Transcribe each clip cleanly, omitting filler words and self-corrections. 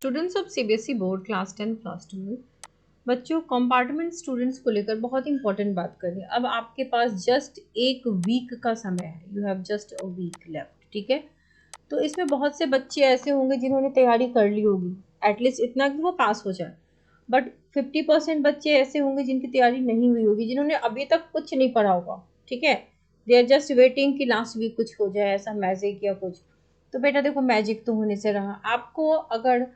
Students of CBSE board class 10 class 12 बच्चों compartment students को लेकर बहुत इंपॉर्टेंट बात करें। अब आपके पास जस्ट एक वीक का समय है, you have just a week left, ठीक है। तो इसमें बहुत से बच्चे ऐसे होंगे जिन्होंने तैयारी कर ली होगी, एटलीस्ट इतना कि वो पास हो जाए, बट 50% बच्चे ऐसे होंगे जिनकी तैयारी नहीं हुई होगी, जिन्होंने अभी तक कुछ नहीं पढ़ा होगा, ठीक है। दे आर जस्ट वेटिंग कि लास्ट वीक कुछ हो जाए, ऐसा मैजिक या कुछ। तो बेटा देखो, मैजिक तो होने से रहा। आपको अगर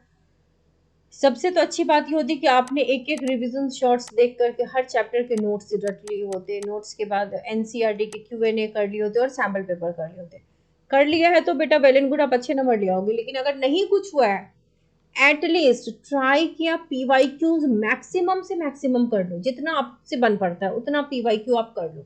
सबसे तो अच्छी बात ये होती कि आपने एक एक रिवीजन शॉर्ट्स देख करके हर चैप्टर के नोट्स रट लिए होते, नोट्स के बाद एनसीईआरटी के क्यूएनए कर लिए होते और सैम्पल पेपर कर लिए होते। कर लिया है तो बेटा वेल एंड गुड, आप अच्छे नंबर ले आओगे। लेकिन अगर नहीं कुछ हुआ है, एटलीस्ट ट्राई किया पीवाईक्यूज मैक्सिमम से मैक्सिमम कर लो, जितना आपसे बन पड़ता है उतना पीवाईक्यू आप कर लो,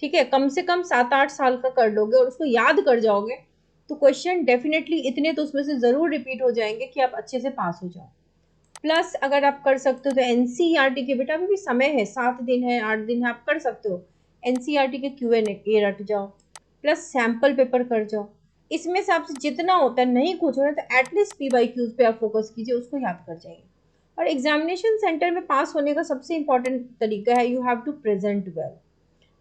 ठीक है। कम से कम 7-8 साल का कर लोगे और उसको याद कर जाओगे तो क्वेश्चन डेफिनेटली इतने तो उसमें से जरूर रिपीट हो जाएंगे कि आप अच्छे से पास हो जाओ। प्लस अगर आप कर सकते हो तो एनसीईआरटी के, बेटा अभी भी समय है, 7 दिन है, 8 दिन है, आप कर सकते हो। एनसीईआरटी के क्यूएनए रट जाओ, प्लस सैम्पल पेपर कर जाओ। इसमें से आपसे जितना होता है, नहीं कुछ हो रहा तो एटलीस्ट पीवाईक्यूज पे आप फोकस कीजिए, उसको याद कर जाइए। और एग्जामिनेशन सेंटर में पास होने का सबसे इंपॉर्टेंट तरीका है, you have to present well.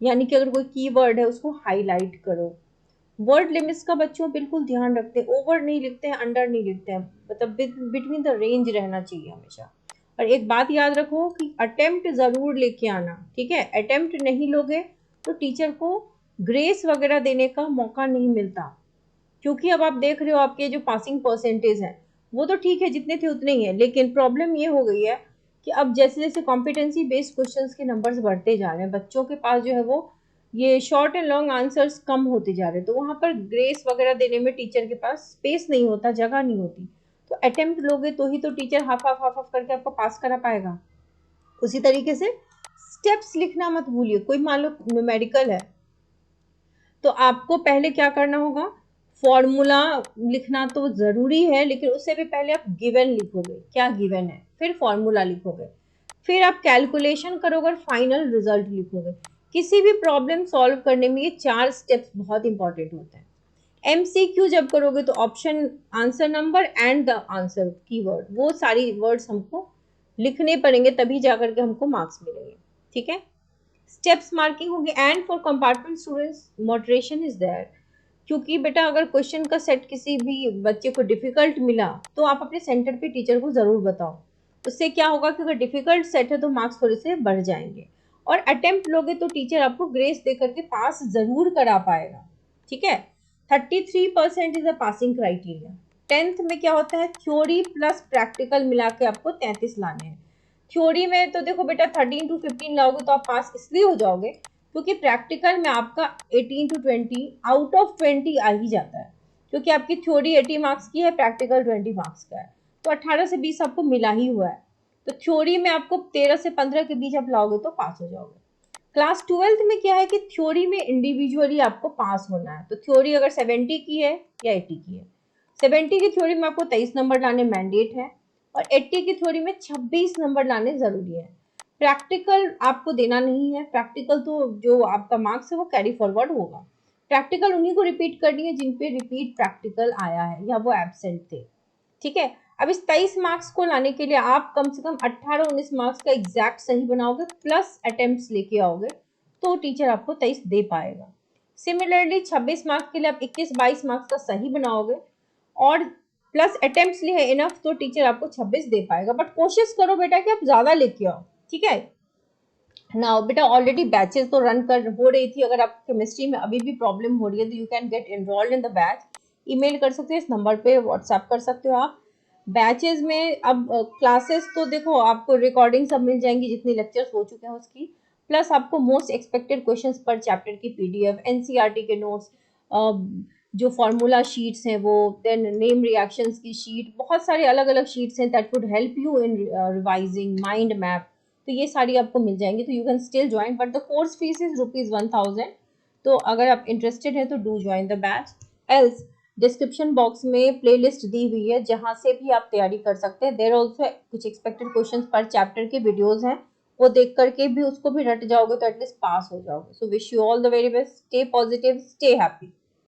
यानी कि अगर कोई कीवर्ड है उसको हाईलाइट करो। वर्ड लिमिट्स का बच्चों बिल्कुल ध्यान रखते हैं, ओवर नहीं लिखते हैं, अंडर नहीं लिखते हैं, मतलब बिटवीन द रेंज रहना चाहिए हमेशा। और एक बात याद रखो कि अटेम्प्ट जरूर लेके आना, ठीक है। अटेम्प्ट नहीं लोगे तो टीचर को ग्रेस वगैरह देने का मौका नहीं मिलता, क्योंकि अब आप देख रहे हो आपके जो पासिंग परसेंटेज है वो तो ठीक है, जितने थे उतने ही है। लेकिन प्रॉब्लम ये हो गई है कि अब जैसे जैसे कॉम्पिटेंसी बेस्ड क्वेश्चंस के नंबर्स बढ़ते जा रहे हैं, बच्चों के पास जो है वो ये शॉर्ट एंड लॉन्ग आंसर्स कम होते जा रहे हैं, तो वहां पर ग्रेस वगैरह देने में टीचर के पास स्पेस नहीं होता, जगह नहीं होती। तो अटेम्प्ट लोगे तो ही तो teacher half half half half करके आपको पास करा पाएगा। उसी तरीके से स्टेप्स लिखना मत भूलिए। कोई मान लो न्यूमेरिकल है तो आपको पहले क्या करना होगा, फॉर्मूला लिखना तो जरूरी है, लेकिन उससे भी पहले आप गिवन लिखोगे, क्या गिवन है, फिर फॉर्मूला लिखोगे, फिर आप कैलकुलेशन करोगे और फाइनल रिजल्ट लिखोगे। किसी भी प्रॉब्लम सॉल्व करने में ये 4 स्टेप्स बहुत इंपॉर्टेंट होते हैं। एमसीक्यू जब करोगे तो option, answer number and the answer keyword, वो सारी वर्ड्स हमको लिखने पड़ेंगे, तभी जाकर के हमको मार्क्स मिलेंगे, ठीक है। स्टेप्स मार्किंग होगी। And for compartment students moderation is there, क्योंकि बेटा अगर क्वेश्चन का सेट किसी भी बच्चे को डिफिकल्ट मिला तो आप अपने सेंटर पे टीचर को जरूर बताओ। उससे क्या होगा कि अगर डिफिकल्ट सेट है तो मार्क्स थोड़े से बढ़ जाएंगे। और अटेम्प्ट लोगे तो टीचर आपको ग्रेस दे करके पास जरूर करा पाएगा, ठीक है। 33% is a passing criteria. 10th में क्या होता है, थ्योरी प्लस प्रैक्टिकल मिला के आपको 33 लाने हैं। थ्योरी में तो देखो बेटा 13 to 15 लाओगे तो आप पास इसलिए हो जाओगे क्योंकि प्रैक्टिकल में आपका 18 to 20 आउट ऑफ 20 आ ही जाता है, क्योंकि आपकी थ्योरी 80 मार्क्स की है, प्रैक्टिकल 20 मार्क्स का है, तो 18 से 20 आपको मिला ही हुआ है। तो थ्योरी में आपको 13 से 15 के बीच आप लाओगे तो पास हो जाओगे। क्लास 12th में क्या है कि थ्योरी में इंडिविजुअली आपको पास होना है, तो थ्योरी अगर 70 की है या 80 की है, 70 की थ्योरी में आपको 23 नंबर लाने मैंडेट है और 80 की थ्योरी में 26 नंबर लाने जरूरी है। प्रैक्टिकल आपको देना नहीं है, प्रैक्टिकल तो जो आपका मार्क्स है वो कैरी फॉरवर्ड होगा। प्रैक्टिकल उन्हीं को रिपीट करनी है जिन पे रिपीट प्रैक्टिकल आया है या वो एब्सेंट थे, ठीक है। अब इस 23 मार्क्स को लाने के लिए आप कम से कम 18-19 मार्क्स का एग्जैक्ट सही बनाओगे, प्लस अटेम्प्ट्स लेके आओगे, तो टीचर आपको 23 दे पाएगा। सिमिलरली 26 मार्क्स के लिए आप 21-22 मार्क्स का सही बनाओगे और प्लस अटेम्प्ट्स लिए है इनफ, तो टीचर आपको 26 दे पाएगा। बट कोशिश करो बेटा कि आप ज्यादा लेके आओ, ठीक है ना। बेटा ऑलरेडी बैचेस तो रन कर हो रही थी, अगर आप केमिस्ट्री में अभी भी प्रॉब्लम हो रही है तो you can get enrolled in the batch. Email कर सकते हो इस नंबर पे, व्हाट्सएप कर सकते हो आप। बैचेस में अब क्लासेस तो देखो आपको रिकॉर्डिंग सब मिल जाएंगी जितनी लेक्चर्स हो चुके हैं उसकी, प्लस आपको मोस्ट एक्सपेक्टेड क्वेश्चंस पर चैप्टर की पीडीएफ, एनसीईआरटी के नोट्स, जो फॉर्मूला शीट्स हैं वो, देन नेम रिएक्शंस की शीट, बहुत सारे अलग अलग शीट्स हैं that would help you in revising, mind map, तो ये सारी आपको मिल जाएंगी। तो you can still join, but the course fees is ₹1000। तो अगर आप इंटरेस्टेड हैं तो do join the batch. Else description box में प्लेलिस्ट दी हुई है जहां से भी आप तैयारी कर सकते हैं। देयर ऑल्सो कुछ एक्सपेक्टेड क्वेश्चंस पर चैप्टर के वीडियोस हैं, वो देख करके भी उसको भी रट जाओगे तो एटलीस्ट पास हो जाओगे। So wish you all the very best, stay positive, stay happy.